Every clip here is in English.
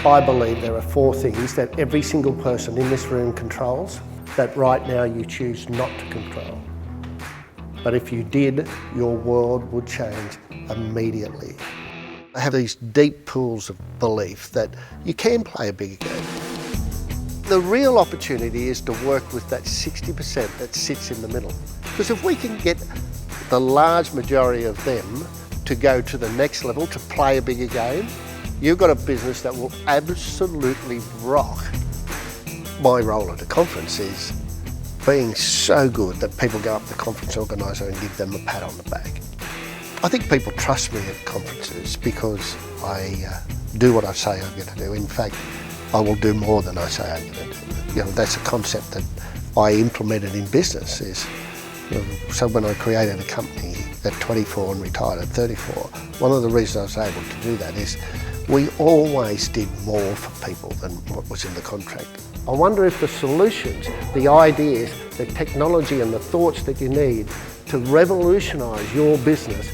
I believe there are 4 things that every single person in this room controls that right now you choose not to control. But if you did, your world would change immediately. I have these deep pools of belief that you can play a bigger game. The real opportunity is to work with that 60% that sits in the middle. Because if we can get the large majority of them to go to the next level, to play a bigger game, you've got a business that will absolutely rock. My role at a conference is being so good that people go up to the conference organiser and give them a pat on the back. I think people trust me at conferences because I do what I say I'm going to do. In fact, I will do more than I say I'm going to do. You know, that's a concept that I implemented in business. So when I created a company at 24 and retired at 34, one of the reasons I was able to do that is we always did more for people than what was in the contract. I wonder if the solutions, the ideas, the technology and the thoughts that you need to revolutionise your business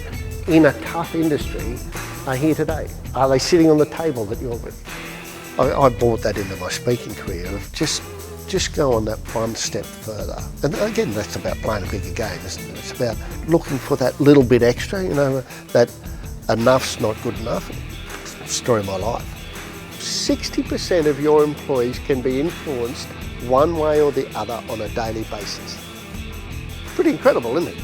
in a tough industry are here today. Are they sitting on the table that you're with? I brought that into my speaking career of just go on that one step further. And again, that's about playing a bigger game, isn't it? It's about looking for that little bit extra, you know, that enough's not good enough. It's the story of my life. 60% of your employees can be influenced one way or the other on a daily basis. Pretty incredible, isn't it?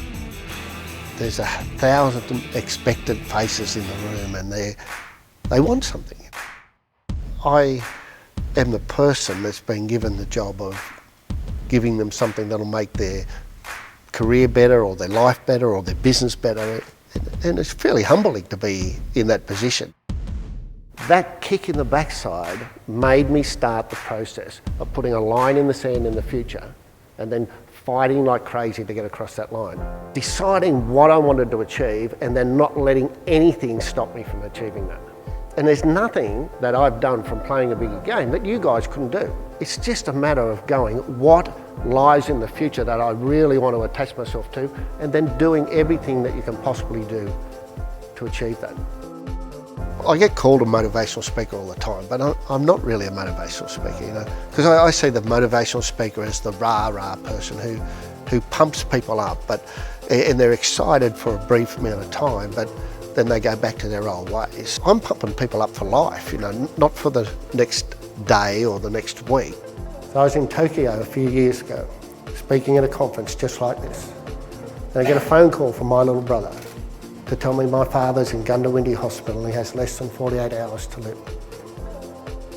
There's 1,000 expectant faces in the room and they want something. I am the person that's been given the job of giving them something that'll make their career better or their life better or their business better. And it's fairly humbling to be in that position. That kick in the backside made me start the process of putting a line in the sand in the future and then fighting like crazy to get across that line. Deciding what I wanted to achieve and then not letting anything stop me from achieving that. And there's nothing that I've done from playing a bigger game that you guys couldn't do. It's just a matter of going, what lies in the future that I really want to attach myself to, and then doing everything that you can possibly do to achieve that. I get called a motivational speaker all the time, but I'm not really a motivational speaker, you know, because I see the motivational speaker as the rah-rah person who pumps people up, and they're excited for a brief amount of time, but then they go back to their old ways. I'm pumping people up for life, you know, not for the next day or the next week. So I was in Tokyo a few years ago, speaking at a conference just like this, and I get a phone call from my little brother to tell me my father's in Gundawindi Hospital and he has less than 48 hours to live.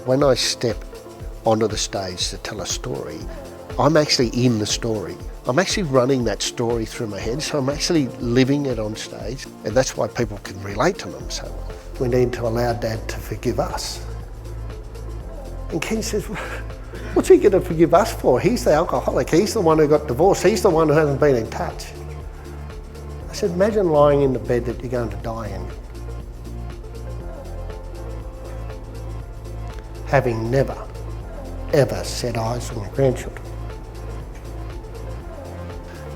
When I step onto the stage to tell a story, I'm actually in the story. I'm actually running that story through my head, so I'm actually living it on stage, and that's why people can relate to them so well. We need to allow Dad to forgive us. And Ken says, what's he going to forgive us for? He's the alcoholic, he's the one who got divorced, he's the one who hasn't been in touch. I said, imagine lying in the bed that you're going to die in. Having never, ever set eyes on your grandchildren.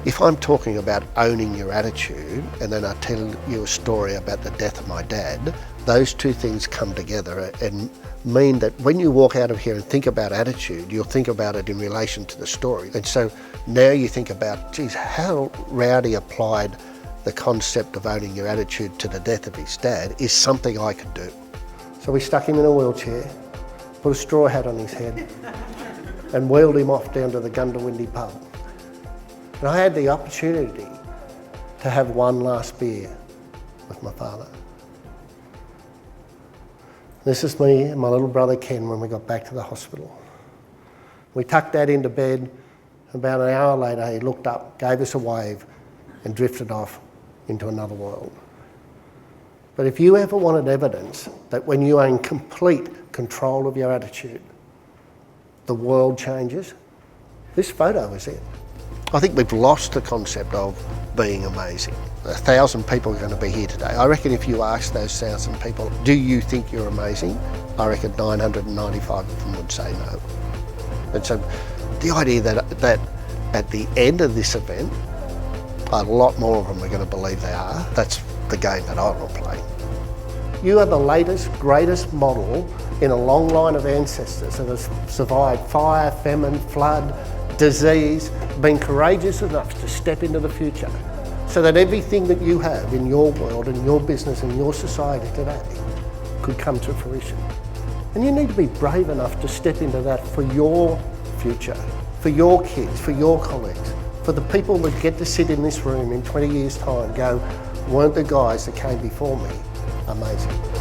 If I'm talking about owning your attitude, and then I tell you a story about the death of my dad, those two things come together and mean that when you walk out of here and think about attitude, you'll think about it in relation to the story. And so now you think about, geez, how Rowdy applied the concept of owning your attitude to the death of his dad is something I could do. So we stuck him in a wheelchair, put a straw hat on his head, and wheeled him off down to the Gundawindi pub. And I had the opportunity to have one last beer with my father. This is me and my little brother Ken when we got back to the hospital. We tucked Dad into bed. About an hour later, he looked up, gave us a wave, and drifted off into another world. But if you ever wanted evidence that when you are in complete control of your attitude, the world changes, this photo is it. I think we've lost the concept of being amazing. 1,000 people are going to be here today. I reckon if you ask those 1,000 people, do you think you're amazing? I reckon 995 of them would say no. And so the idea that at the end of this event, a lot more of them are going to believe they are, that's the game that I will play. You are the latest, greatest model in a long line of ancestors that have survived fire, famine, flood, disease, been courageous enough to step into the future so that everything that you have in your world and your business and your society today could come to fruition. And you need to be brave enough to step into that for your future, for your kids, for your colleagues, for the people that get to sit in this room in 20 years' time and go, weren't the guys that came before me amazing?